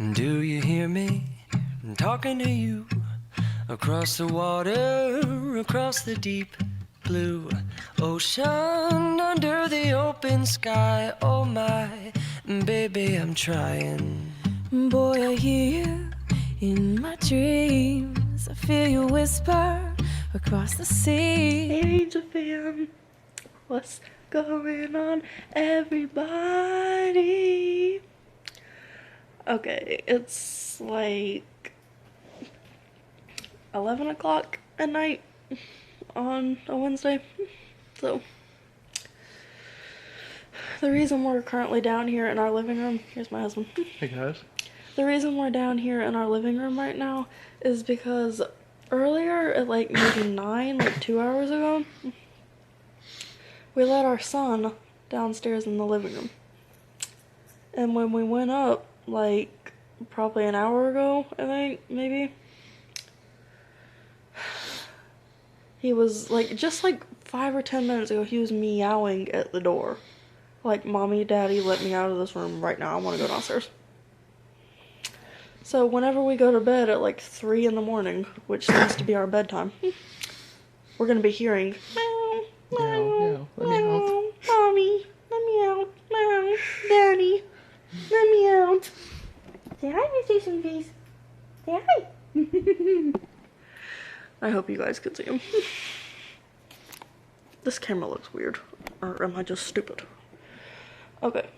Do you hear me? I'm talking to you across the water, across the deep blue ocean, under the open sky. Oh my, baby, I'm trying. Boy, I hear you in my dreams. I feel you whisper across the sea. Hey, Angel fam, what's going on, everybody? Okay, it's like 11 o'clock at night on a Wednesday. So, the reason we're currently down here in our living room, here's my husband. Hey guys. The reason we're down here in our living room right now is because earlier at like maybe 9, like 2 hours ago, we let our son downstairs in the living room. And when we went up, like probably an hour ago, I think, maybe, he was like, just like 5 or 10 minutes ago, he was meowing at the door. Like, Mommy, Daddy, let me out of this room right now. I want to go downstairs. So whenever we go to bed at like 3 in the morning, which seems to be our bedtime, we're going to be hearing, meow, meow, Meow, meow, let me out. meow, Mommy, let me out, meow, Daddy, let me out. Say hi, Miss Jason, please. Say hi. I hope you guys could see him. This camera looks weird. Or am I just stupid? Okay.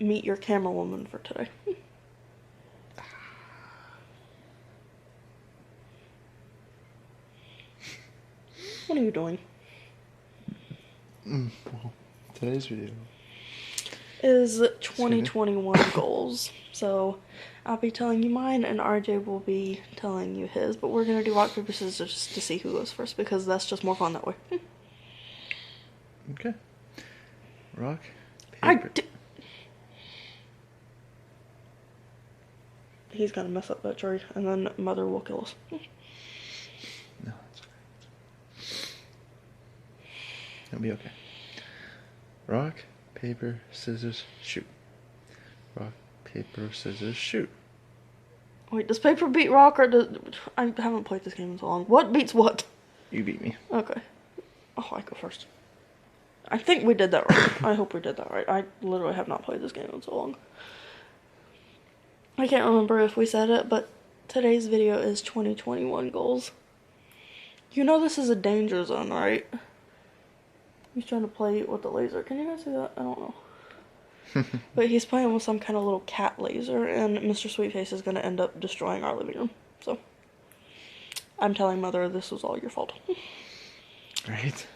Meet your camera woman for today. What are you doing? Well, today's video Is 2021 goals. So I'll be telling you mine and RJ will be telling you his. But we're going to do rock, paper, scissors just to see who goes first because that's just more fun that way. Okay. Rock, I paper. di- He's going to mess up that tree and then Mother will kill us. No, it's okay. It'll be okay. Rock, paper, scissors, shoot. Rock, paper, scissors, shoot. Wait, does paper beat rock or does... I haven't played this game in so long. What beats what? You beat me. Okay. Oh, I go first. I think we did that right. I hope we did that right. I literally have not played this game in so long. I can't remember if we said it, but today's video is 2021 goals. You know this is a danger zone, right? He's trying to play with the laser. Can you guys see that? I don't know. But he's playing with some kind of little cat laser, and Mr. Sweetface is going to end up destroying our living room. So, I'm telling Mother this was all your fault. Right?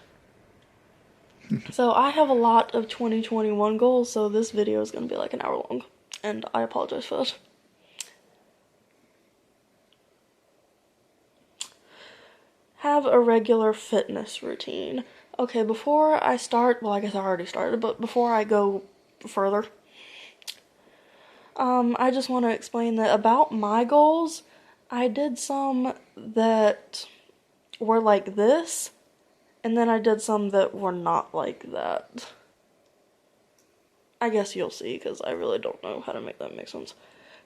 So, I have a lot of 2021 goals, so this video is going to be like an hour long. And I apologize for that. Have a regular fitness routine. Okay, before I start, well, I guess I already started, but before I go further, I just want to explain that about my goals, I did some that were like this, and then I did some that were not like that. I guess you'll see, because I really don't know how to make that make sense.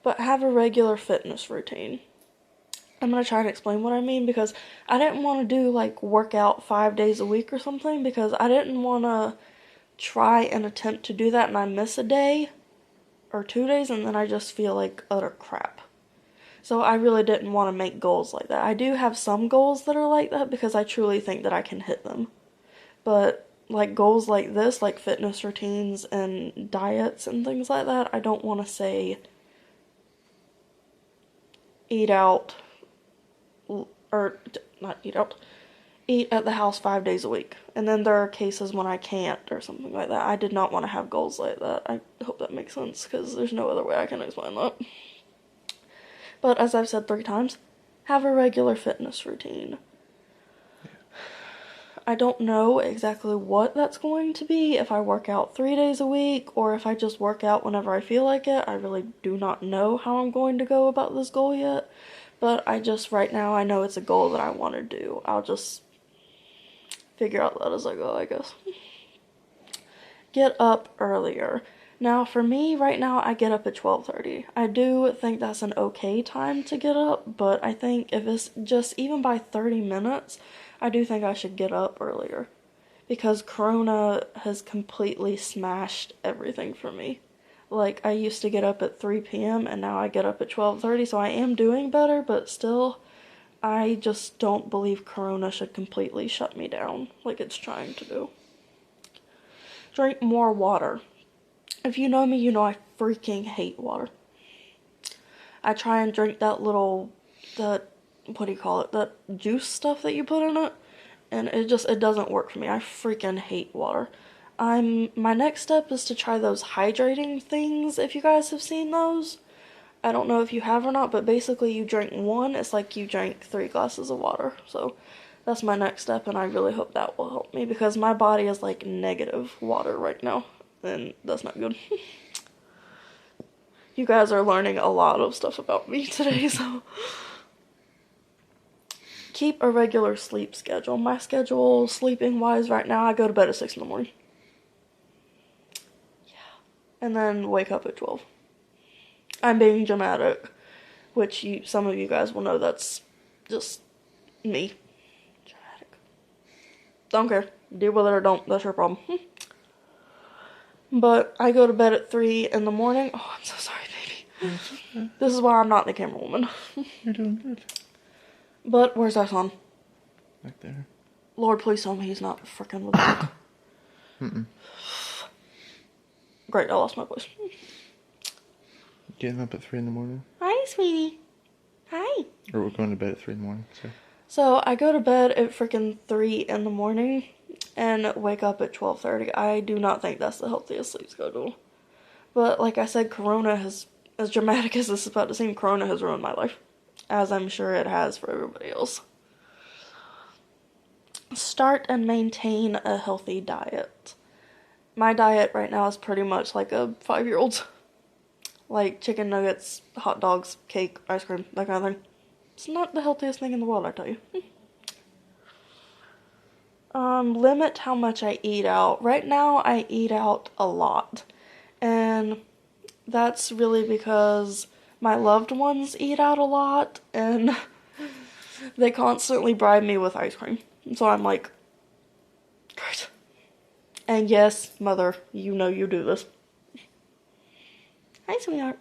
But have a regular fitness routine. I'm going to try and explain what I mean, because I didn't want to do, like, workout 5 days a week or something, because I didn't want to try and attempt to do that and I miss a day or 2 days and then I just feel like utter crap. So I really didn't want to make goals like that. I do have some goals that are like that because I truly think that I can hit them. But, like, goals like this, like fitness routines and diets and things like that, I don't want to say eat out, or not eat out, eat at the house 5 days a week. And then there are cases when I can't or something like that. I did not want to have goals like that. I hope that makes sense because there's no other way I can explain that. But as I've said 3 times, have a regular fitness routine. I don't know exactly what that's going to be, if I work out 3 days a week, or if I just work out whenever I feel like it. I really do not know how I'm going to go about this goal yet, but right now, I know it's a goal that I want to do. I'll just figure out that as I go, I guess. Get up earlier. Now, for me, right now, I get up at 12:30. I do think that's an okay time to get up, but I think if it's just even by 30 minutes, I do think I should get up earlier. Because Corona has completely smashed everything for me. Like, I used to get up at 3 p.m. and now I get up at 12:30, so I am doing better, but still, I just don't believe Corona should completely shut me down like it's trying to do. Drink more water. If you know me, you know I freaking hate water. I try and drink that what do you call it, that juice stuff that you put in it, and it doesn't work for me. I freaking hate water. My next step is to try those hydrating things, if you guys have seen those. I don't know if you have or not, but basically you drink one, it's like you drank 3 glasses of water. So that's my next step, and I really hope that will help me, because my body is like negative water right now, and that's not good. You guys are learning a lot of stuff about me today, so. Keep a regular sleep schedule. My schedule, sleeping wise, right now, I go to bed at 6 in the morning. Yeah. And then wake up at 12. I'm being dramatic, which some of you guys will know that's just me. Dramatic. Don't care. Deal with it or don't. That's your problem. But I go to bed at 3 in the morning. Oh, I'm so sorry, baby. Okay. This is why I'm not the camera woman. You're doing good. But where's our son? Back there. Lord, please tell me he's not freaking with me. Mm-mm. Great, I lost my voice. Getting up at 3 in the morning? Hi, sweetie. Hi. Or we're going to bed at 3 in the morning, so. So I go to bed at freaking 3 in the morning and wake up at 12:30. I do not think that's the healthiest sleep schedule. But like I said, Corona has, as dramatic as this is about to seem, Corona has ruined my life. As I'm sure it has for everybody else. Start and maintain a healthy diet. My diet right now is pretty much like a 5-year-old's. Like chicken nuggets, hot dogs, cake, ice cream, that kind of thing. It's not the healthiest thing in the world, I tell you. Limit how much I eat out. Right now, I eat out a lot. And that's really because my loved ones eat out a lot, and they constantly bribe me with ice cream. So I'm like, great. And yes, mother, you know you do this. Hi, sweetheart.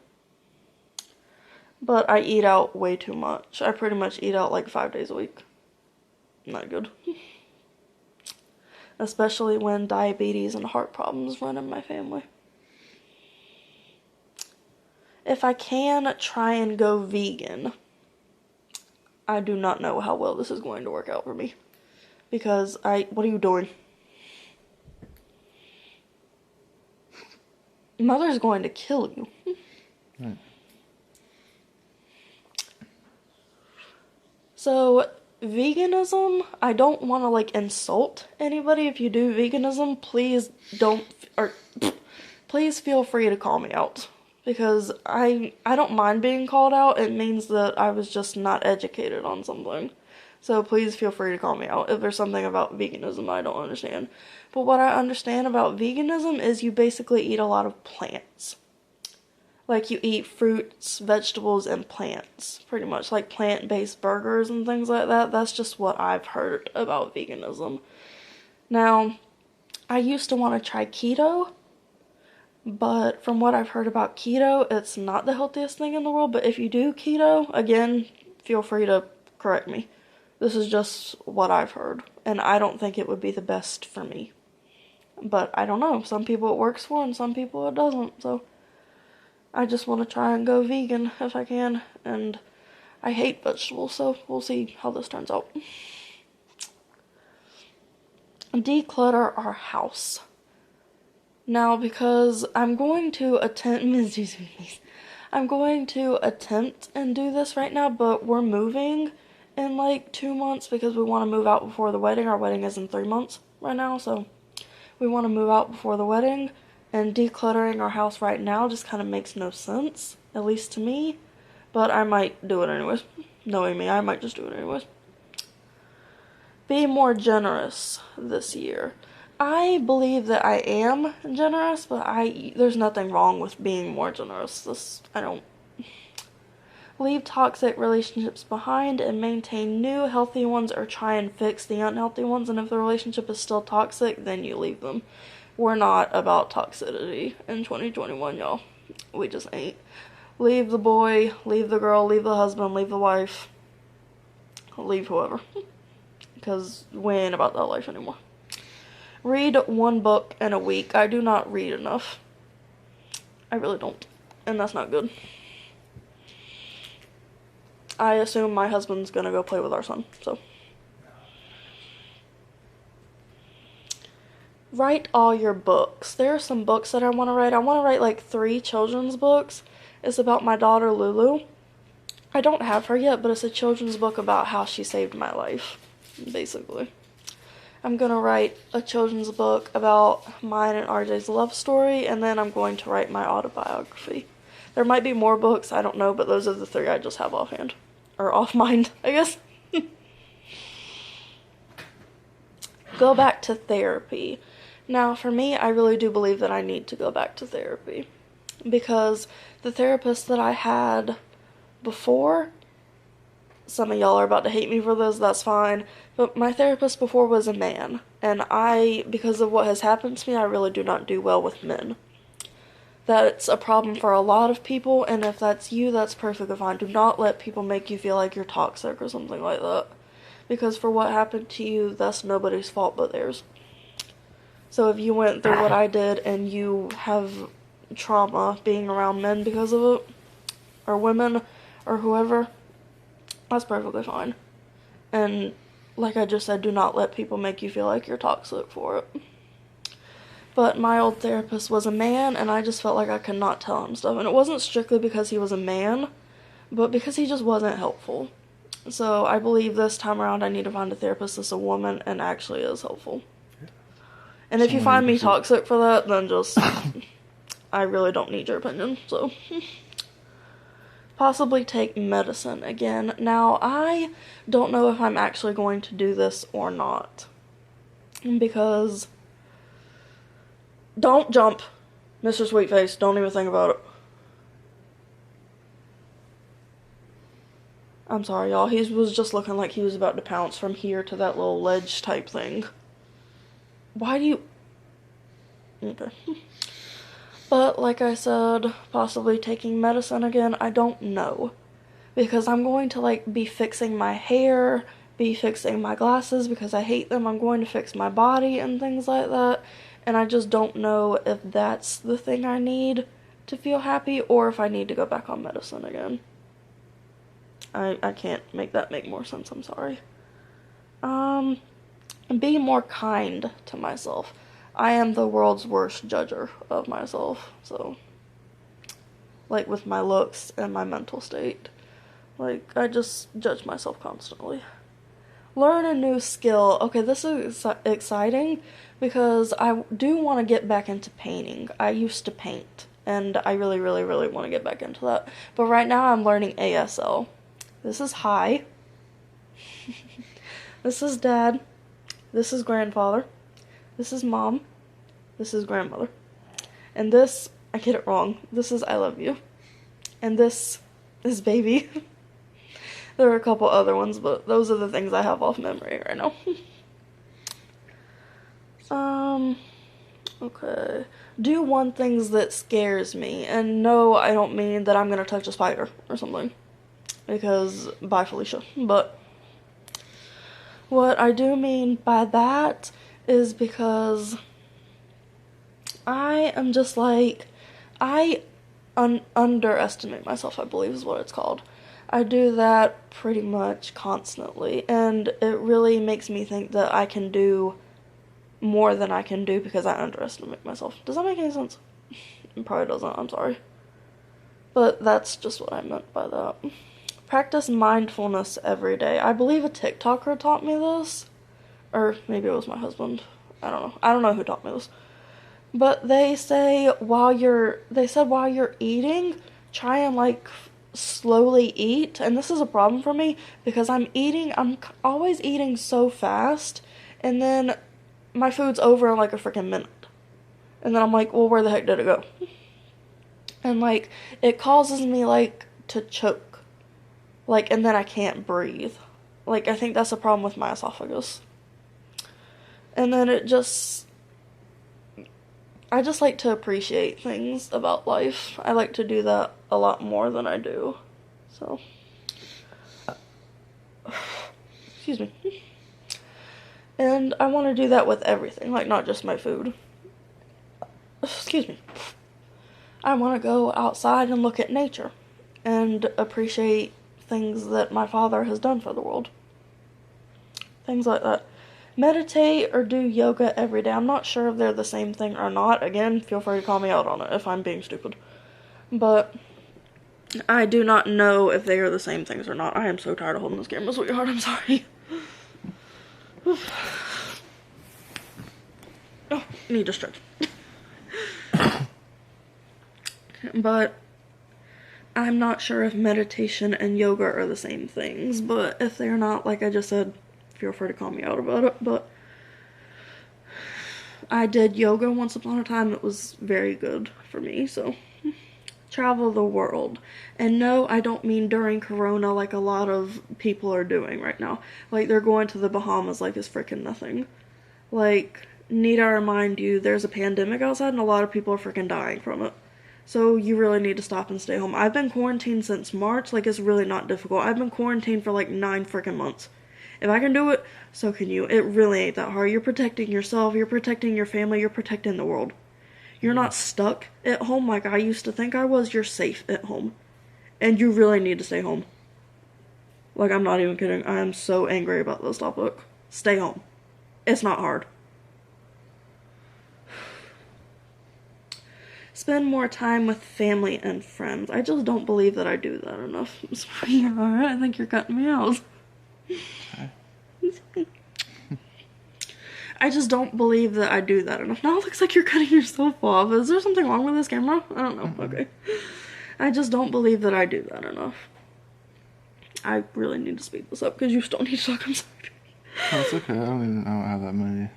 But I eat out way too much. I pretty much eat out like 5 days a week. Not good. Especially when diabetes and heart problems run in my family. If I can, try and go vegan. I do not know how well this is going to work out for me. Because what are you doing? Mother's going to kill you. Right. So, veganism, I don't want to like insult anybody. If you do veganism, please please feel free to call me out. Because I don't mind being called out. It means that I was just not educated on something. So please feel free to call me out if there's something about veganism I don't understand. But what I understand about veganism is you basically eat a lot of plants. Like you eat fruits, vegetables, and plants. Pretty much like plant-based burgers and things like that. That's just what I've heard about veganism. Now, I used to want to try keto. But from what I've heard about keto, it's not the healthiest thing in the world. But if you do keto, again, feel free to correct me. This is just what I've heard. And I don't think it would be the best for me. But I don't know. Some people it works for and some people it doesn't. So I just want to try and go vegan if I can. And I hate vegetables, so we'll see how this turns out. Declutter our house. Now, because I'm going to attempt and do this right now, but we're moving in like 2 months because we want to move out before the wedding. Our wedding is in 3 months right now, so we want to move out before the wedding, and decluttering our house right now just kind of makes no sense, at least to me, but I might do it anyways. Knowing me, I might just do it anyways. Be more generous this year. I believe that I am generous, but there's nothing wrong with being more generous. I don't leave toxic relationships behind and maintain new healthy ones, or try and fix the unhealthy ones, and if the relationship is still toxic, then you leave them. We're not about toxicity in 2021, y'all. We just ain't. Leave the boy, leave the girl, leave the husband, leave the wife, leave whoever. Because we ain't about that life anymore. Read one book in a week. I do not read enough. I really don't. And that's not good. I assume my husband's gonna go play with our son, so. Write all your books. There are some books that I want to write. I want to write like 3 children's books. It's about my daughter Lulu. I don't have her yet, but it's a children's book about how she saved my life, basically. I'm gonna write a children's book about mine and RJ's love story, and then I'm going to write my autobiography. There might be more books, I don't know, but those are the 3 I just have offhand. Or off mind, I guess. Go back to therapy. Now, for me, I really do believe that I need to go back to therapy. Because the therapist that I had before, some of y'all are about to hate me for this, that's fine, but my therapist before was a man. And because of what has happened to me, I really do not do well with men. That's a problem for a lot of people, and if that's you, that's perfectly fine. Do not let people make you feel like you're toxic or something like that. Because for what happened to you, that's nobody's fault but theirs. So if you went through what I did and you have trauma being around men because of it, or women, or whoever, that's perfectly fine. And like I just said, do not let people make you feel like you're toxic for it. But my old therapist was a man, and I just felt like I could not tell him stuff. And it wasn't strictly because he was a man, but because he just wasn't helpful. So I believe this time around I need to find a therapist that's a woman and actually is helpful. And if you find me toxic for that, then just, I really don't need your opinion, so. Possibly take medicine again. Now, I don't know if I'm actually going to do this or not. Because, don't jump, Mr. Sweetface, don't even think about it. I'm sorry, y'all, he was just looking like he was about to pounce from here to that little ledge type thing. Why do you... Okay. But, like I said, possibly taking medicine again, I don't know. Because I'm going to, be fixing my hair, be fixing my glasses because I hate them. I'm going to fix my body and things like that. And I just don't know if that's the thing I need to feel happy or if I need to go back on medicine again. I can't make that make more sense, I'm sorry. Be more kind to myself. I am the world's worst judger of myself, so, with my looks and my mental state. I just judge myself constantly. Learn a new skill. Okay, this is exciting because I do want to get back into painting. I used to paint, and I really, really, really want to get back into that. But right now I'm learning ASL. This is Hi. This is Dad. This is Grandfather. This is Mom. This is Grandmother. And this, I get it wrong, this is I love you. And this is Baby. There are a couple other ones, but those are the things I have off memory right now. Okay. Do one thing that scares me. And no, I don't mean that I'm gonna touch a spider or something. Because, bye Felicia. But what I do mean by that is because I am just I underestimate myself, I believe is what it's called. I do that pretty much constantly, and it really makes me think that I can do more than I can do because I underestimate myself. Does that make any sense? It probably doesn't, I'm sorry. But that's just what I meant by that. Practice mindfulness every day. I believe a TikToker taught me this. Or maybe it was my husband. I don't know. I don't know who taught me this. But they say while you're eating, try and slowly eat. And this is a problem for me because I'm always eating so fast. And then my food's over in like a freaking minute. And then I'm like, well, where the heck did it go? And like, it causes me like to choke. Like, and then I can't breathe. Like, I think that's a problem with my esophagus. And then I just like to appreciate things about life. I like to do that a lot more than I do. So, excuse me. And I want to do that with everything, like not just my food. Excuse me. I want to go outside and look at nature and appreciate things that my father has done for the world. Things like that. Meditate or do yoga every day. I'm not sure if they're the same thing or not. Again, feel free to call me out on it if I'm being stupid. But I do not know if they are the same things or not. I am so tired of holding this camera, sweetheart. I'm sorry. Oh, need to stretch. But I'm not sure if meditation and yoga are the same things. But if they're not, like I just said, feel free to call me out about it. But I did yoga once upon a time. It was very good for me. So travel the world. And no, I don't mean during Corona like a lot of people are doing right now. Like, they're going to the Bahamas like it's freaking nothing. Like, need I remind you, there's a pandemic outside and a lot of people are freaking dying from it. So you really need to stop and stay home. I've been quarantined since March. Like, it's really not difficult. I've been quarantined for like 9 freaking months. If I can do it, so can you. It really ain't that hard. You're protecting yourself, you're protecting your family, you're protecting the world. You're not stuck at home like I used to think I was. You're safe at home. And you really need to stay home. Like, I'm not even kidding. I am so angry about this topic. Stay home. It's not hard. Spend more time with family and friends. I just don't believe that I do that enough. Alright, I think you're cutting me out. I just don't believe that I do that enough. Now it looks like you're cutting yourself off. Is there something wrong with this camera? I don't know. Okay. I just don't believe that I do that enough. I really need to speed this up because you still need to talk. I'm sorry. Oh, it's okay. I don't have that many.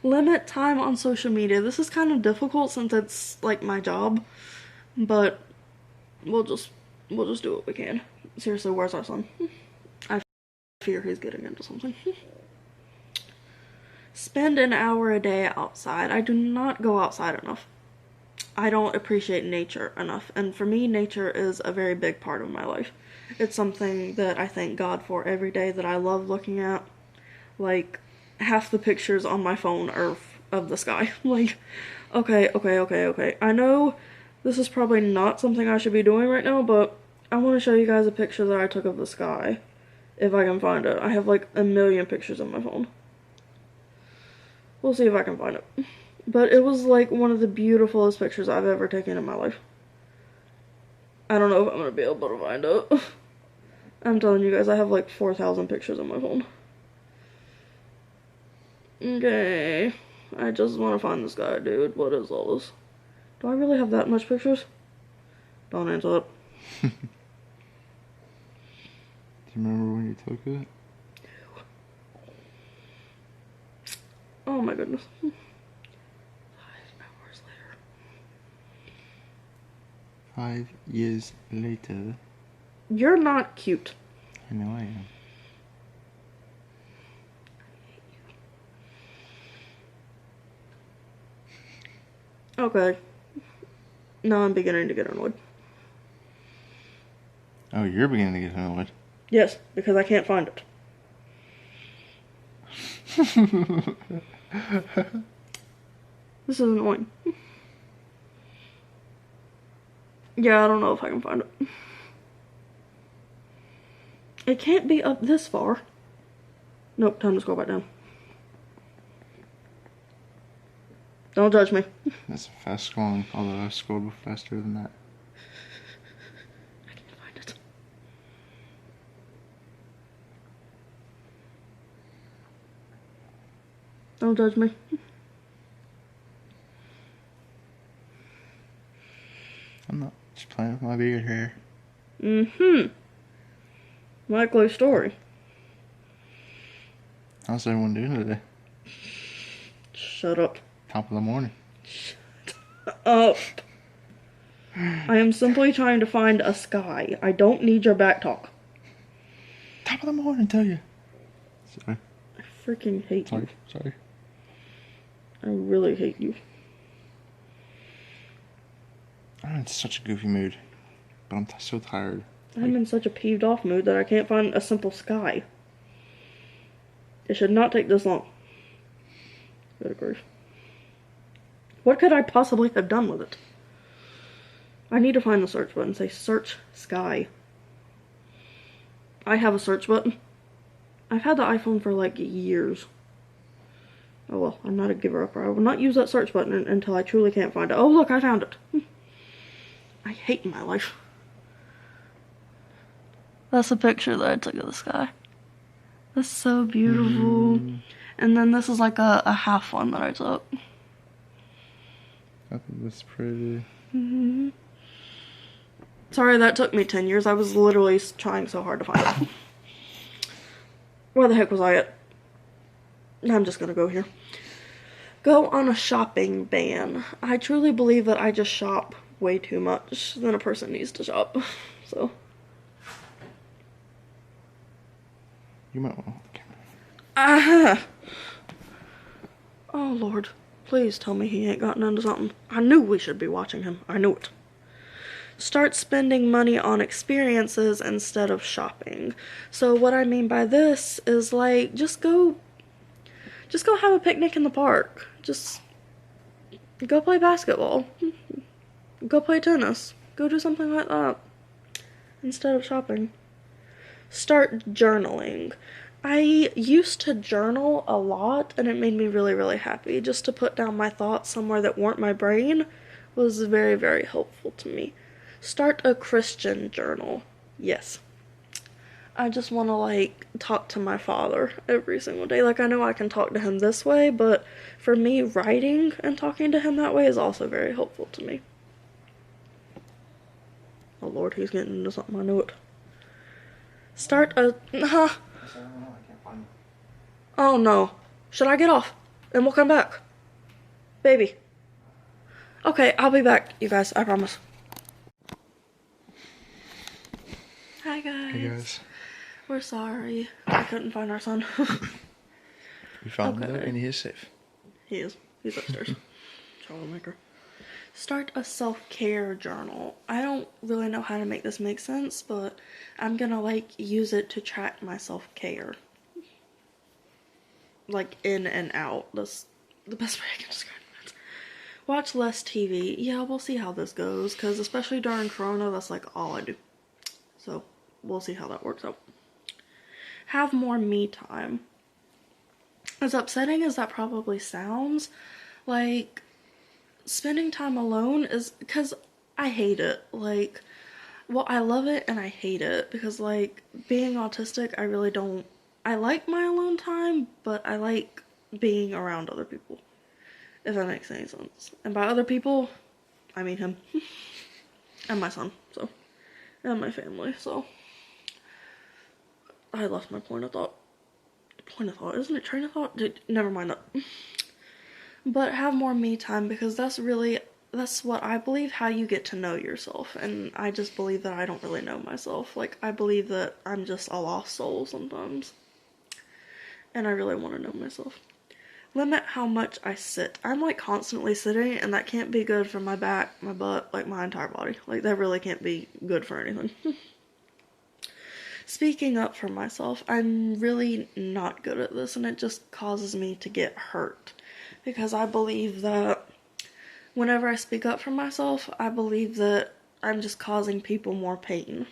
Limit time on social media. This is kind of difficult since it's like my job, but we'll just do what we can. Seriously, where's our son? I fear he's getting into something. Spend an hour a day outside. I do not go outside enough. I don't appreciate nature enough, and for me, nature is a very big part of my life. It's something that I thank God for every day, that I love looking at. Like, half the pictures on my phone are of the sky. Like, okay. I know this is probably not something I should be doing right now, but I want to show you guys a picture that I took of the sky. If I can find it. I have like a million pictures on my phone. We'll see if I can find it. But it was like one of the beautifulest pictures I've ever taken in my life. I don't know if I'm going to be able to find it. I'm telling you guys, I have like 4,000 pictures on my phone. Okay. I just want to find this guy, dude. What is all this? Do I really have that much pictures? Don't answer it. Do you remember when you took it? Oh my goodness. 5 hours later. 5 years later. You're not cute. I know I am. Okay. Now I'm beginning to get annoyed. Oh, you're beginning to get annoyed. Yes, because I can't find it. This is annoying. Yeah, I don't know if I can find it. It can't be up this far. Nope, time to scroll back down. Don't judge me. That's fast scrolling, although I scrolled faster than that. I can't find it. Don't judge me. I'm not just playing with my beard hair. Likely story. How's everyone doing today? Shut up. Top of the morning. Up. I am simply trying to find a sky. I don't need your back talk. Top of the morning, tell you. Sorry. I freaking hate you. Sorry. I really hate you. I'm in such a goofy mood. But I'm so tired. I'm in such a peeved off mood that I can't find a simple sky. It should not take this long. Good grief. What could I possibly have done with it? I need to find the search button. Say search sky. I have a search button. I've had the iPhone for like years. Oh well, I'm not a giver-upper. I will not use that search button until I truly can't find it. Oh look, I found it. I hate my life. That's a picture that I took of the sky. That's so beautiful. And then this is like a half one that I took. I think that's pretty. Sorry, that took me 10 years. I was literally trying so hard to find it. Where the heck was I at? I'm just gonna go here. Go on a shopping ban. I truly believe that I just shop way too much than a person needs to shop. So. You might want to hold the camera. Ah! Oh, Lord. Please tell me he ain't gotten into something. I knew we should be watching him. I knew it. Start spending money on experiences instead of shopping. So what I mean by this is like, just go have a picnic in the park. Just go play basketball. Go play tennis. Go do something like that instead of shopping. Start journaling. I used to journal a lot and it made me really, really happy. Just to put down my thoughts somewhere that weren't my brain was very, very helpful to me. Start a Christian journal. Yes. I just want to like talk to my father every single day. Like I know I can talk to him this way, but for me writing and talking to him that way is also very helpful to me. Oh Lord, he's getting into something. I knew it. Start a... Oh no. Should I get off? And we'll come back. Baby. Okay, I'll be back, you guys. I promise. Hi guys. Hey guys. We're sorry. I couldn't find our son. We found Okay. him and he is safe. He is. He's upstairs. Troublemaker. Start a self-care journal. I don't really know how to make this make sense, but I'm gonna like use it to track my self-care. Like in and out. That's the best way I can describe it. Watch less TV. Yeah, we'll see how this goes, because especially during Corona, that's like all I do. So, we'll see how that works out. Have more me time. As upsetting as that probably sounds, like, spending time alone is, because I hate it. Like, well, I love it and I hate it, because, like, being autistic, I really don't, I like my alone time, but I like being around other people, if that makes any sense. And by other people, I mean him, and my son, so, and my family, so. I lost my point of thought. Point of thought, isn't it train of thought? Never mind that. But have more me time, because that's what I believe, how you get to know yourself. And I just believe that I don't really know myself. Like, I believe that I'm just a lost soul sometimes. And I really want to know myself. Limit how much I sit. I'm like constantly sitting, and that can't be good for my back, my butt, like my entire body. Like, that really can't be good for anything. Speaking up for myself, I'm really not good at this, and it just causes me to get hurt. Because I believe that whenever I speak up for myself, I believe that I'm just causing people more pain.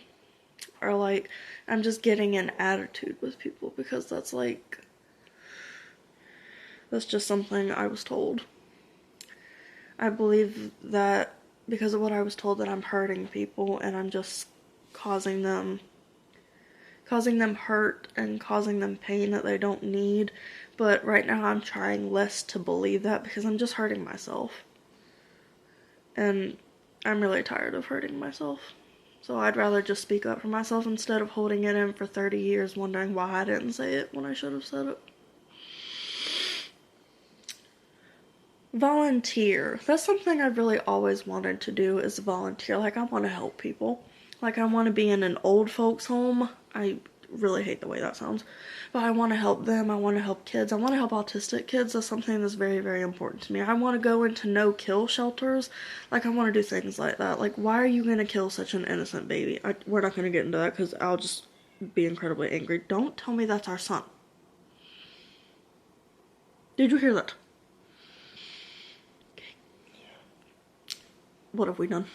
Or like, I'm just getting an attitude with people, because that's just something I was told. I believe that because of what I was told, that I'm hurting people, and I'm just causing them hurt and causing them pain that they don't need. But right now I'm trying less to believe that, because I'm just hurting myself. And I'm really tired of hurting myself. So I'd rather just speak up for myself instead of holding it in for 30 years wondering why I didn't say it when I should have said it. Volunteer. That's something I've really always wanted to do, is volunteer. Like, I want to help people. Like, I want to be in an old folks home. I really hate the way that sounds. But I want to help them. I want to help kids. I want to help autistic kids. That's something that's very, very important to me. I want to go into no-kill shelters. Like, I want to do things like that. Like, why are you going to kill such an innocent baby? We're not going to get into that because I'll just be incredibly angry. Don't tell me that's our son. Did you hear that? Okay. What have we done?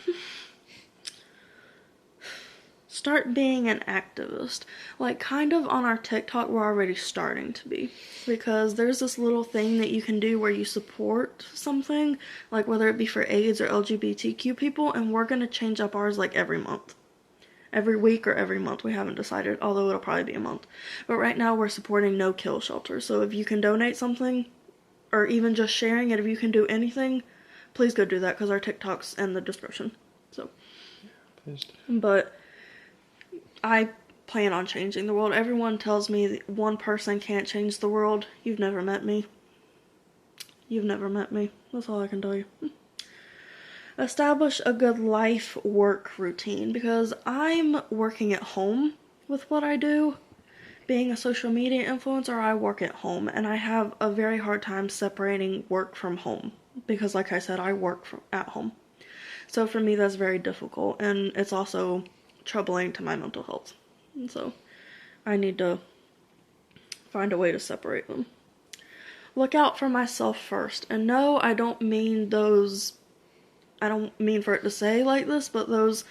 Start being an activist. Like, kind of on our TikTok, we're already starting to be. Because there's this little thing that you can do where you support something, like whether it be for AIDS or LGBTQ people, and we're going to change up ours like every month. Every week or every month, we haven't decided, although it'll probably be a month. But right now, we're supporting no-kill shelters. So if you can donate something, or even just sharing it, if you can do anything, please go do that, because our TikTok's in the description. So, Please do. but I plan on changing the world. Everyone tells me that one person can't change the world. You've never met me. You've never met me. That's all I can tell you. Establish a good life-work routine, because I'm working at home with what I do. Being a social media influencer, I work at home, and I have a very hard time separating work from home, because like I said, I work at home. So for me, that's very difficult, and it's also troubling to my mental health. And so I need to find a way to separate them. Look out for myself first. And no, I don't mean for it to say like this, but those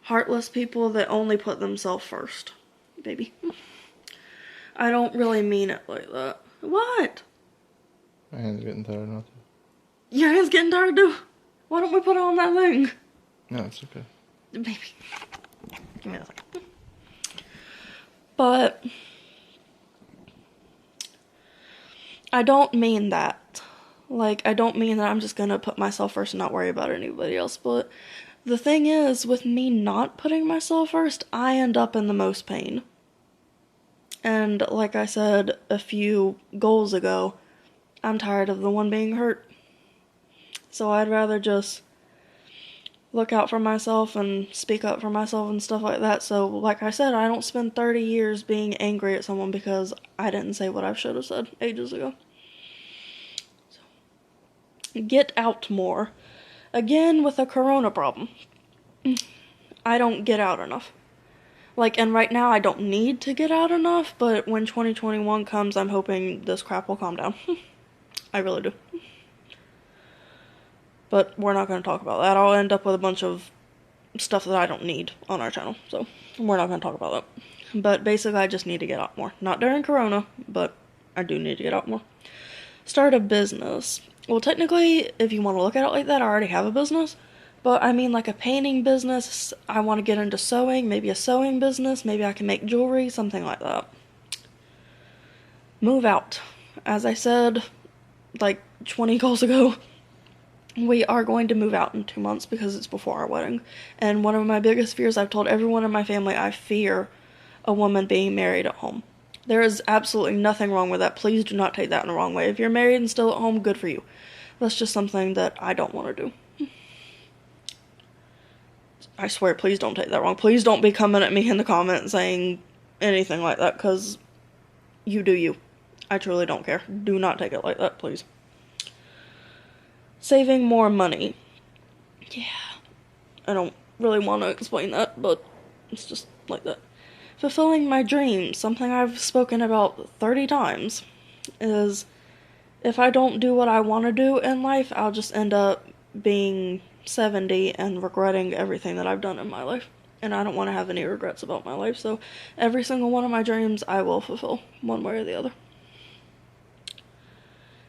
heartless people that only put themselves first. Baby. I don't really mean it like that. What? My hand's getting tired now. Your hand's getting tired too? Why don't we put it on that thing? No, it's okay. Baby. Give me that thing. But I don't mean that. Like, I don't mean that I'm just gonna put myself first and not worry about anybody else. But the thing is, with me not putting myself first, I end up in the most pain. And like I said a few goals ago, I'm tired of the one being hurt. So I'd rather just look out for myself and speak up for myself and stuff like that. So, like I said, I don't spend 30 years being angry at someone because I didn't say what I should have said ages ago. So, get out more. Again, with the corona problem. I don't get out enough. Like, and right now I don't need to get out enough, but when 2021 comes, I'm hoping this crap will calm down. I really do. But we're not going to talk about that. I'll end up with a bunch of stuff that I don't need on our channel. So, we're not going to talk about that. But basically, I just need to get out more. Not during Corona, but I do need to get out more. Start a business. Well, technically, if you want to look at it like that, I already have a business. But I mean, like a painting business. I want to get into sewing. Maybe a sewing business. Maybe I can make jewelry. Something like that. Move out. As I said, like 20 goals ago, we are going to move out in 2 months because it's before our wedding. And one of my biggest fears, I've told everyone in my family, I fear a woman being married at home. There is absolutely nothing wrong with that. Please do not take that in the wrong way. If you're married and still at home, good for you. That's just something that I don't want to do. I swear, please don't take that wrong. Please don't be coming at me in the comments saying anything like that, because you do you. I truly don't care. Do not take it like that, please. Saving more money. Yeah. I don't really want to explain that, but it's just like that. Fulfilling my dreams, something I've spoken about 30 times, is if I don't do what I want to do in life, I'll just end up being 70 and regretting everything that I've done in my life. And I don't want to have any regrets about my life, so every single one of my dreams I will fulfill, one way or the other.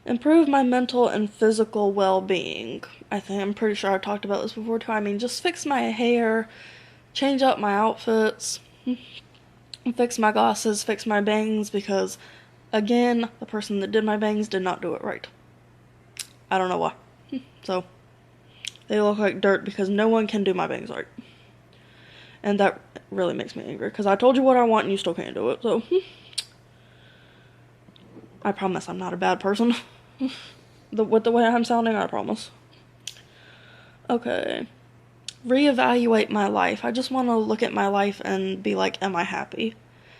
Improve my mental and physical well-being. I'm pretty sure I've talked about this before too. I mean, just fix my hair, change up my outfits, fix my glasses, fix my bangs, because, again, the person that did my bangs did not do it right. I don't know why. So, they look like dirt because no one can do my bangs right. And that really makes me angry, because I told you what I want and you still can't do it, so. I promise I'm not a bad person. with the way I'm sounding, I promise. Okay. Reevaluate my life. I just want to look at my life and be like, am I happy?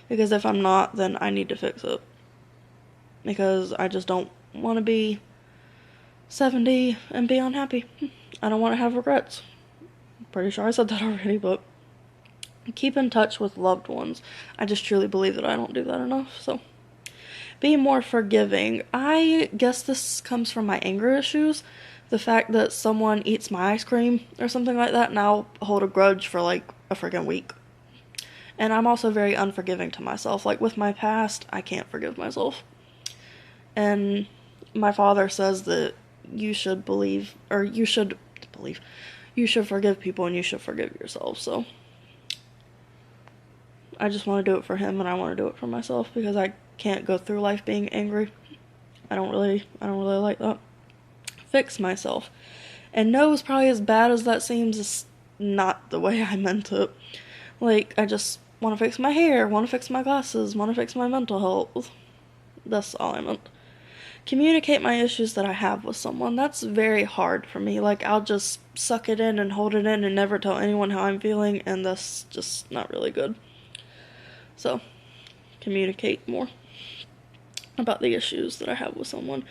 Because if I'm not, then I need to fix it. Because I just don't want to be 70 and be unhappy. I don't want to have regrets. I'm pretty sure I said that already, but keep in touch with loved ones. I just truly believe that I don't do that enough, so. Be more forgiving. I guess this comes from my anger issues. The fact that someone eats my ice cream or something like that, and I'll hold a grudge for like a freaking week. And I'm also very unforgiving to myself. Like with my past, I can't forgive myself. And my father says that you should forgive people and you should forgive yourself, so. I just want to do it for him and I want to do it for myself because I can't go through life being angry. I don't really like that. Fix myself. And no is probably as bad as that seems. It's not the way I meant it. Like, I just want to fix my hair, want to fix my glasses, want to fix my mental health. That's all I meant. Communicate my issues that I have with someone. That's very hard for me. Like, I'll just suck it in and hold it in and never tell anyone how I'm feeling, and that's just not really good. So, communicate more about the issues that I have with someone.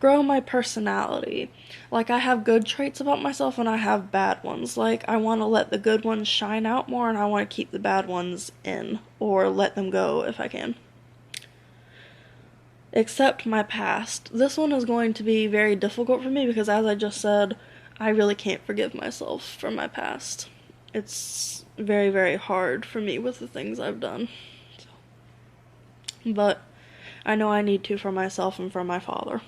Grow my personality. Like, I have good traits about myself and I have bad ones. Like, I want to let the good ones shine out more and I want to keep the bad ones in, or let them go if I can. Accept my past. This one is going to be very difficult for me because, as I just said, I really can't forgive myself for my past. It's very, very hard for me with the things I've done. But I know I need to for myself and for my father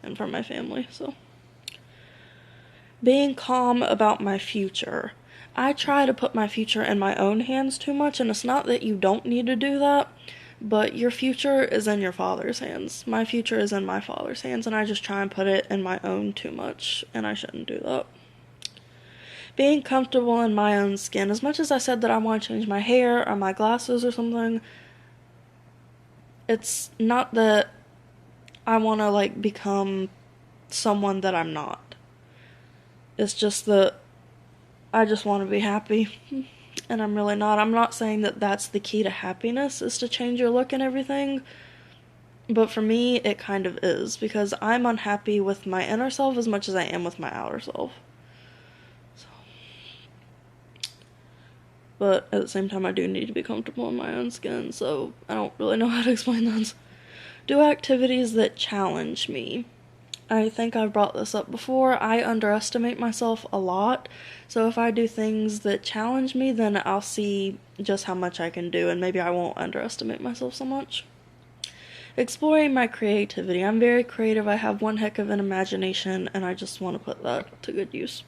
and for my family, so. Being calm about my future. I try to put my future in my own hands too much, and it's not that you don't need to do that, but your future is in your father's hands. My future is in my father's hands, and I just try and put it in my own too much, and I shouldn't do that. Being comfortable in my own skin. As much as I said that I want to change my hair or my glasses or something, it's not that I want to, like, become someone that I'm not. It's just that I just want to be happy, and I'm really not. I'm not saying that that's the key to happiness, is to change your look and everything, but for me, it kind of is, because I'm unhappy with my inner self as much as I am with my outer self. So. But at the same time, I do need to be comfortable in my own skin, so I don't really know how to explain that. Do activities that challenge me. I think I've brought this up before. I underestimate myself a lot, so if I do things that challenge me, then I'll see just how much I can do, and maybe I won't underestimate myself so much. Exploring my creativity. I'm very creative. I have one heck of an imagination, and I just want to put that to good use.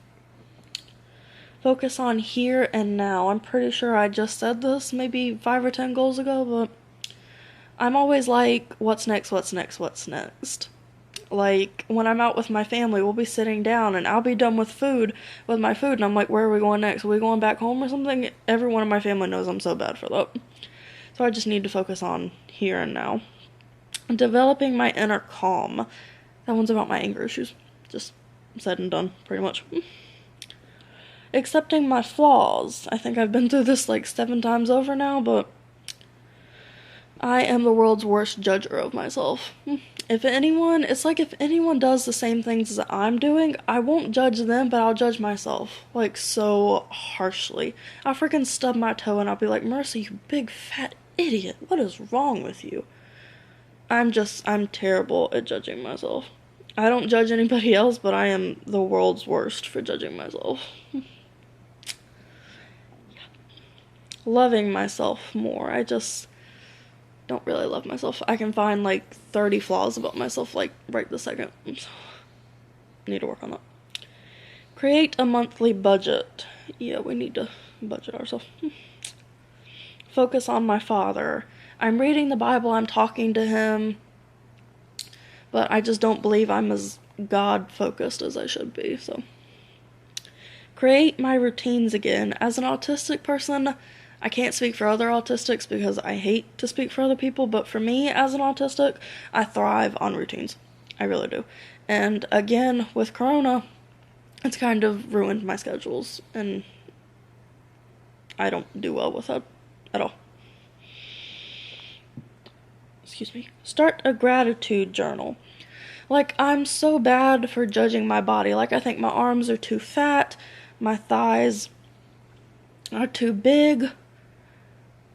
Focus on here and now. I'm pretty sure I just said this maybe 5 or 10 goals ago, but I'm always like, what's next, what's next, what's next? Like, when I'm out with my family, we'll be sitting down, and I'll be done with my food, and I'm like, where are we going next? Are we going back home or something? Everyone in my family knows I'm so bad for that. So I just need to focus on here and now. Developing my inner calm. That one's about my anger issues. Just said and done, pretty much. Accepting my flaws. I think I've been through this like 7 times over now, but I am the world's worst judger of myself. It's like if anyone does the same things as I'm doing, I won't judge them, but I'll judge myself, like, so harshly. I'll freaking stub my toe and I'll be like, Mercy, you big fat idiot, what is wrong with you? I'm terrible at judging myself. I don't judge anybody else, but I am the world's worst for judging myself. Loving myself more. I just don't really love myself. I can find like 30 flaws about myself like right this second. Need to work on that. Create a monthly budget. Yeah, we need to budget ourselves. Focus on my father. I'm reading the Bible, I'm talking to him, but I just don't believe I'm as God-focused as I should be, so. Create my routines again. As an autistic person, I can't speak for other autistics because I hate to speak for other people, but for me, as an autistic, I thrive on routines. I really do. And again, with Corona, it's kind of ruined my schedules, and I don't do well with that at all. Excuse me. Start a gratitude journal. Like, I'm so bad for judging my body. Like, I think my arms are too fat, my thighs are too big,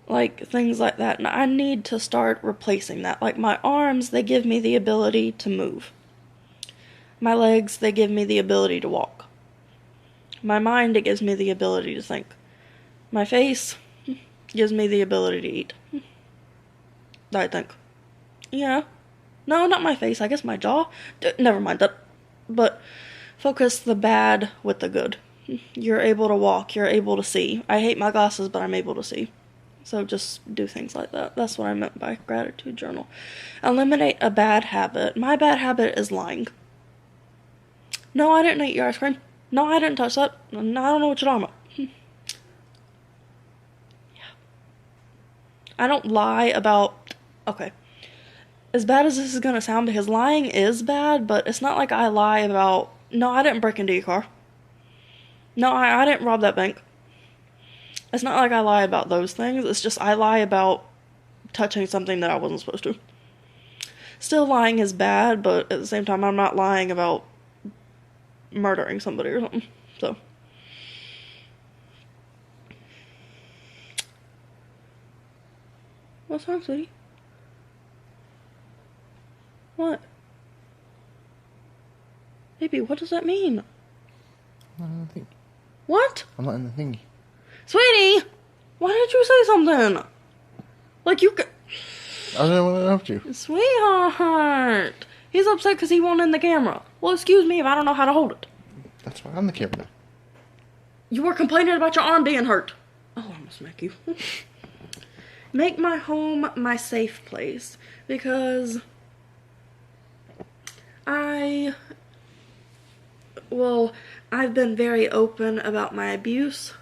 like, things like that. And I need to start replacing that. Like, my arms, they give me the ability to move. My legs, they give me the ability to walk. My mind, it gives me the ability to think. My face gives me the ability to eat. I think. Yeah. No, not my face. I guess my jaw. Never mind that. But focus the bad with the good. You're able to walk. You're able to see. I hate my glasses, but I'm able to see. So just do things like that. That's what I meant by gratitude journal. Eliminate a bad habit. My bad habit is lying. No, I didn't eat your ice cream. No, I didn't touch that. I don't know what you're talking about. Yeah. I don't lie about... Okay. As bad as this is gonna sound, because lying is bad, but it's not like I lie about... No, I didn't break into your car. No, I didn't rob that bank. It's not like I lie about those things. It's just I lie about touching something that I wasn't supposed to. Still, lying is bad, but at the same time, I'm not lying about murdering somebody or something. So. What's wrong, sweetie? What? Baby, what does that mean? I'm not in the thing. What? I'm not in the thingy. Sweetie! Why did you say something? Like you could... I don't know what I helped you. Sweetheart! He's upset because he won't in the camera. Well, excuse me if I don't know how to hold it. That's why I'm the camera. You were complaining about your arm being hurt. Oh, I must smack you. Make my home my safe place. Because... I've been very open about my abuse.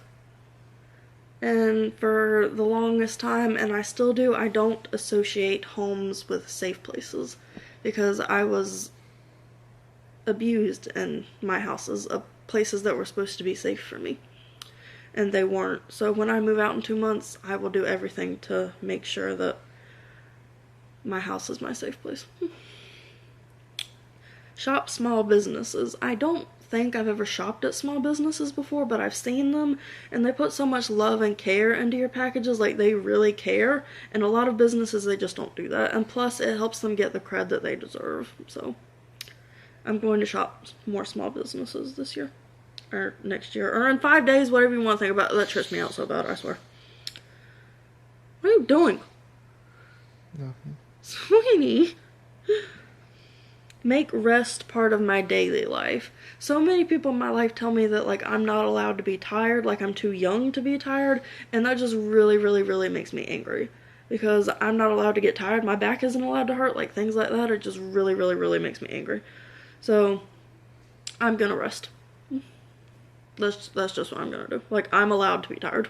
And for the longest time, and I still do, I don't associate homes with safe places. Because I was abused in my houses, of places that were supposed to be safe for me. And they weren't. So when I move out in 2 months, I will do everything to make sure that my house is my safe place. Shop small businesses. I don't think I've ever shopped at small businesses before, but I've seen them, and they put so much love and care into your packages, like they really care, and a lot of businesses, they just don't do that, and plus it helps them get the cred that they deserve. So I'm going to shop more small businesses this year, or next year, or in 5 days, whatever you want to think about. That trips me out so bad, I swear. What are you doing? Nothing. Sweetie. Make rest part of my daily life. So many people in my life tell me that, like, I'm not allowed to be tired, like I'm too young to be tired, and that just really, really, really makes me angry. Because I'm not allowed to get tired, my back isn't allowed to hurt, like things like that, it just really, really, really makes me angry. So, I'm gonna rest. That's just what I'm gonna do. Like, I'm allowed to be tired.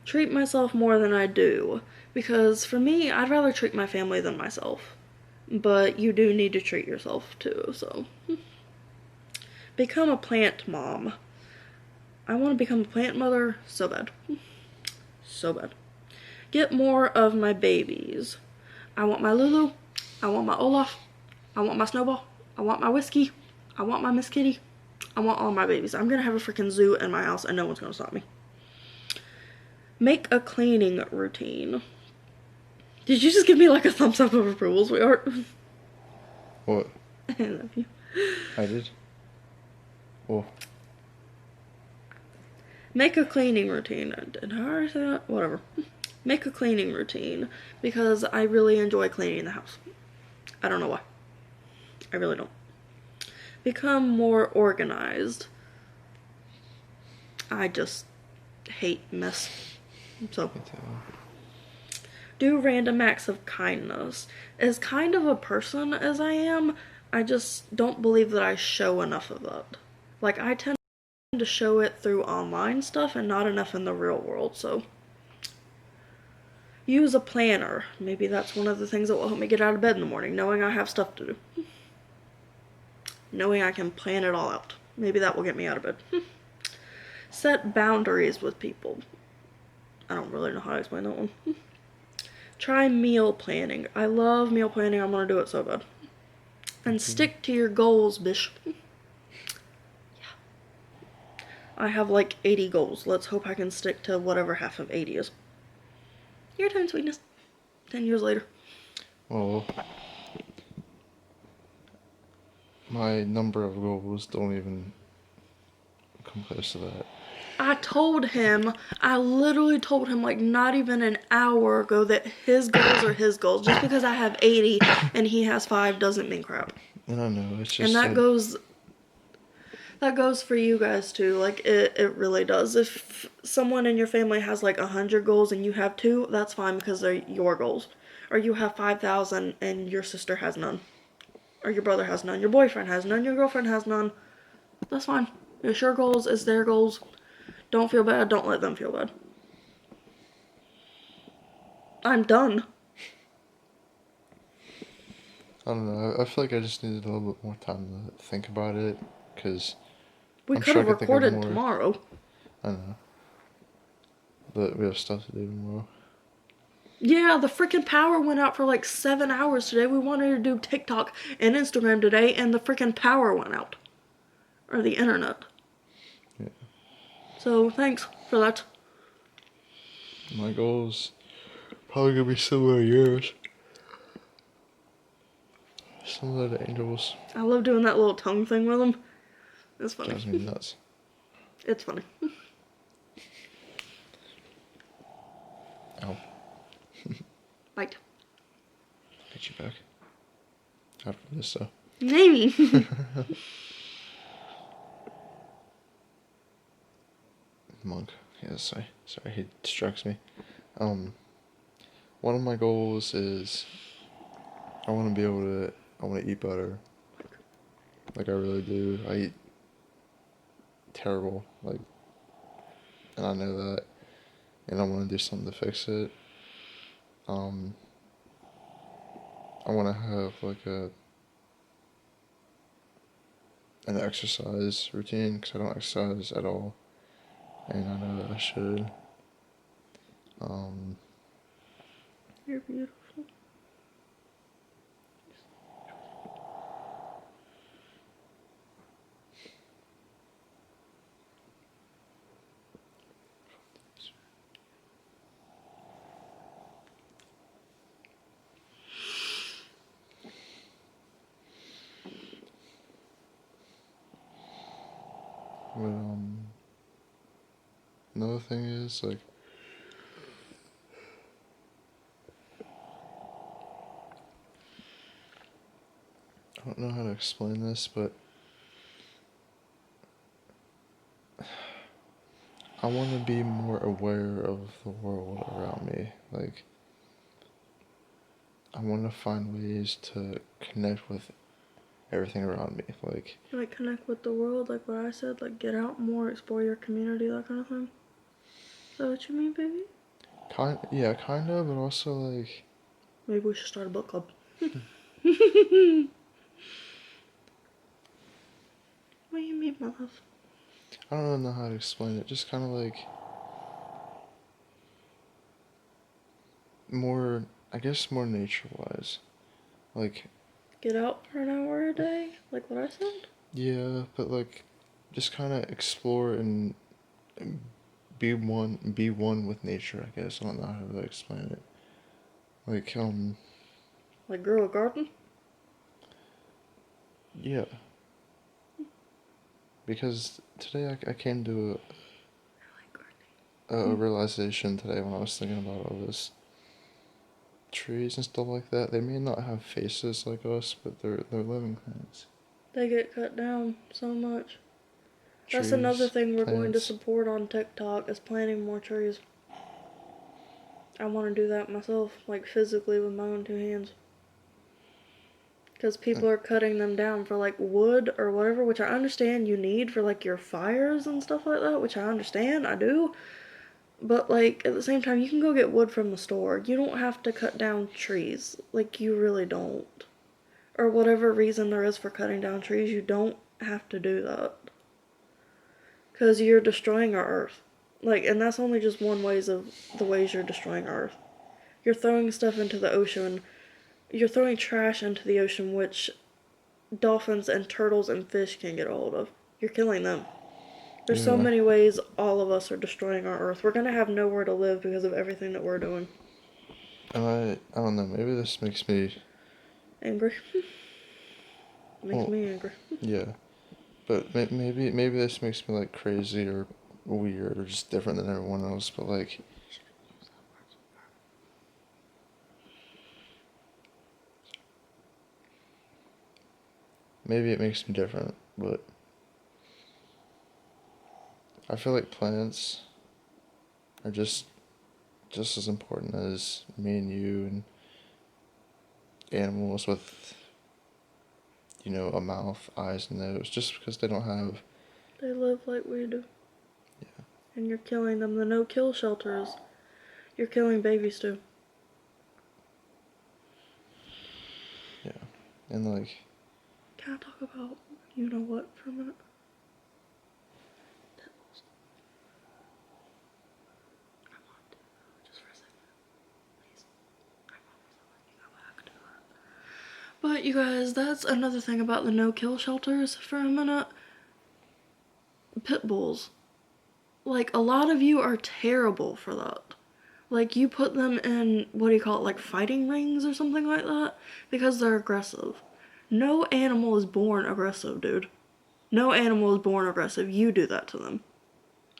Treat myself more than I do. Because for me, I'd rather treat my family than myself. But you do need to treat yourself too, so. Become a plant mom. I want to become a plant mother so bad. So bad. Get more of my babies. I want my Lulu. I want my Olaf. I want my Snowball. I want my Whiskey. I want my Miss Kitty. I want all my babies. I'm gonna have a freaking zoo in my house and no one's gonna stop me. Make a cleaning routine. Did you just give me like a thumbs up of approval, sweetheart? What? I love you. I did? Oh. Make a cleaning routine. Did I already say that? Whatever. Make a cleaning routine because I really enjoy cleaning the house. I don't know why. I really don't. Become more organized. I just hate mess. So. Do random acts of kindness. As kind of a person as I am, I just don't believe that I show enough of that. Like, I tend to show it through online stuff and not enough in the real world, so. use a planner. Maybe that's one of the things that will help me get out of bed in the morning, knowing I have stuff to do. Knowing I can plan it all out. Maybe that will get me out of bed. Set boundaries with people. I don't really know how to explain that one. Try meal planning. I love meal planning. I'm going to do it so bad. And stick to your goals, bish. Yeah. I have like 80 goals. Let's hope I can stick to whatever half of 80 is. Your turn, sweetness. 10 years later. Well, my number of goals don't even come close to that. I literally told him like not even an hour ago that his goals are his goals. Just because I have 80 and he has 5 doesn't mean crap. And I know, it's just And that like, goes for you guys too. Like it really does. If someone in your family has like 100 goals and you have 2, that's fine because they're your goals. Or you have 5,000 and your sister has none. Or your brother has none. Your boyfriend has none. Your girlfriend has none. That's fine. It's your goals. It's their goals. Don't feel bad. Don't let them feel bad. I'm done. I don't know, I feel like I just needed a little bit more time to think about it, because We I'm could sure have I could think of recorded more. tomorrow. I know. But we have stuff to do tomorrow. Yeah, the freaking power went out for like 7 hours today. We wanted to do TikTok and Instagram today, and the freaking power went out. Or the internet. Yeah. So, thanks for that. My goals probably gonna be similar to yours. Similar to Angel's. I love doing that little tongue thing with them. It's funny. Drives me nuts. It's funny. Ow. Bite. Get you back. After this, though. Maybe. Monk. Yeah, sorry, he distracts me. One of my goals is I want to eat better. Like, I really do. I eat terrible, like, and I know that, and I want to do something to fix it. I want to have, like, an exercise routine, because I don't exercise at all, and I know that I should. You're beautiful. But, another thing is, like, I don't know how to explain this, but I want to be more aware of the world around me. Like, I want to find ways to connect with everything around me. Like, Like, connect with the world, like what I said. Like, get out more, explore your community, that kind of thing. Is that what you mean, baby? kind of, but also, like, Maybe we should start a book club. What do you mean, my love? I don't really know how to explain it. Just kind of like more, I guess, more nature-wise. Like, Get out for an hour a day, like what I said? yeah, but, like, just kind of explore and be one with nature, I guess. I don't know how to explain it. Like, Like grow a garden? yeah. Because today I came to I like gardening. a realization today when I was thinking about all this trees and stuff like that. They may not have faces like us, but they're living things. They get cut down so much. That's Trees, another thing we're going to plants. support on TikTok is planting more trees. I want to do that myself, like physically with my own 2 hands. Because people are cutting them down for like wood or whatever, which I understand you need for like your fires and stuff like that, which I understand, I do. But, like, at the same time, you can go get wood from the store. You don't have to cut down trees. Like, you really don't. Or whatever reason there is for cutting down trees, you don't have to do that. Because you're destroying our earth. Like, and that's only just one ways of the ways you're destroying our earth. You're throwing stuff into the ocean. You're throwing trash into the ocean, which dolphins and turtles and fish can't get a hold of. You're killing them. There's so Yeah. many ways all of us are destroying our earth. We're gonna have nowhere to live because of everything that we're doing. And I don't know, maybe this makes me, Angry. Makes well, me angry. yeah. But maybe this makes me like crazy or weird or just different than everyone else. But like, maybe it makes me different. But I feel like plants are just as important as me and you and animals with, you know, a mouth, eyes, and nose. Just because they don't have, They live like we do. yeah, And you're killing them. The no-kill shelters. You're killing babies too. yeah, and like, Can I talk about you know what for a minute? I want to. Just for a second. Please. I promise I'll let you go back to it. But you guys, that's another thing about the no-kill shelters for a minute. Pit bulls. Like, a lot of you are terrible for that. Like, you put them in, what do you call it, like fighting rings or something like that? Because they're aggressive. No animal is born aggressive, dude. No animal is born aggressive. You do that to them.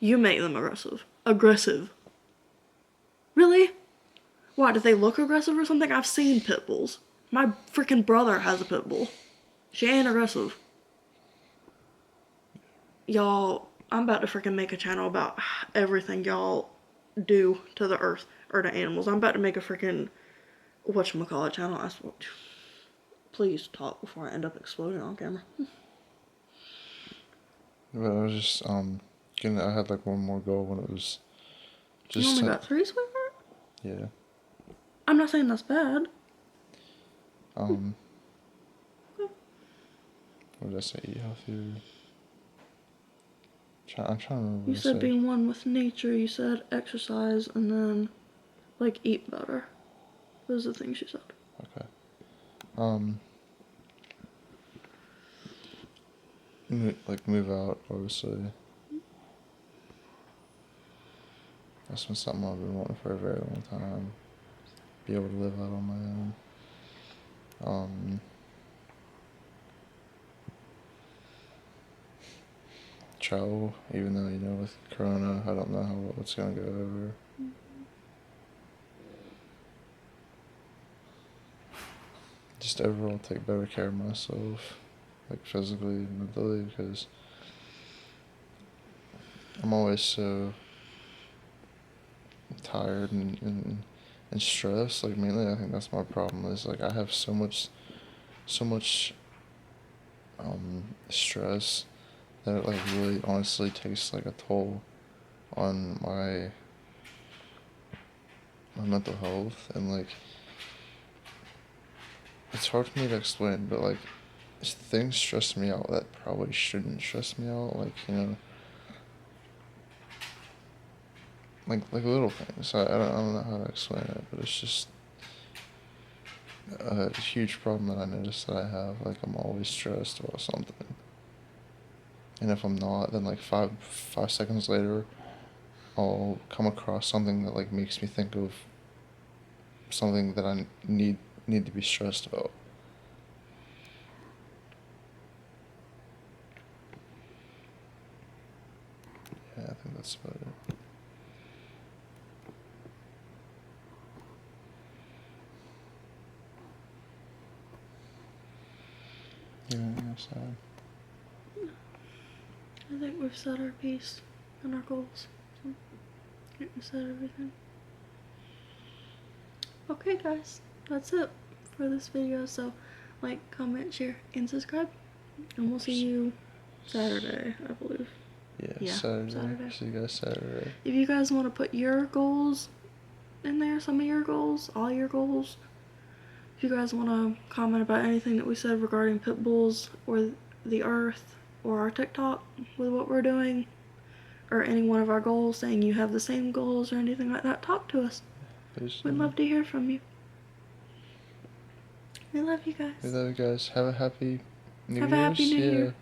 You make them aggressive. Aggressive. Really? Why, do they look aggressive or something? I've seen pit bulls. My freaking brother has a pit bull. She ain't aggressive. Y'all, I'm about to freaking make a channel about everything y'all do to the earth or to animals. I'm about to make a freaking whatchamacallit channel. Please talk before I end up exploding on camera. but I was just I had like one more goal when it was You just only got 3, sweetheart? yeah. I'm not saying that's bad. What did I say? Eat healthier. I'm trying to remember You what I said said. being one with nature, you said exercise, and then, like, eat better. Those are the things you said. Okay. Like move out, obviously. That's been something I've been wanting for a very long time. Be able to live out on my own. Travel, even though, you know, with Corona, I don't know how what's gonna go over. Just overall take better care of myself, like physically and mentally, because I'm always so tired and stressed. Like mainly, I think that's my problem. Is like I have so much stress that it like really honestly takes like a toll on my mental health, and like it's hard for me to explain, but like things stress me out that probably shouldn't stress me out, like, you know, like little things. I don't know how to explain it, but it's just a huge problem that I notice that I have. Like I'm always stressed about something, and if I'm not, then like five seconds later, I'll come across something that like makes me think of something that I need to be stressed about. Yeah, I think that's about it. Yeah, yes, I think we've said our piece and our goals. So, I think we said everything. Okay, guys, that's it for this video. So, like, comment, share, and subscribe. And we'll see you Saturday, I believe. Yeah, Saturday. Saturday. See you guys Saturday. If you guys want to put your goals in there, some of your goals, all your goals, if you guys want to comment about anything that we said regarding pit bulls or the earth or our TikTok with what we're doing, or any one of our goals, saying you have the same goals or anything like that, talk to us. Please. We'd love to hear from you. We love you guys. We love you guys. Have a happy New Have a Year's. happy New Year.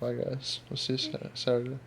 Bye, guys. We'll see you Saturday.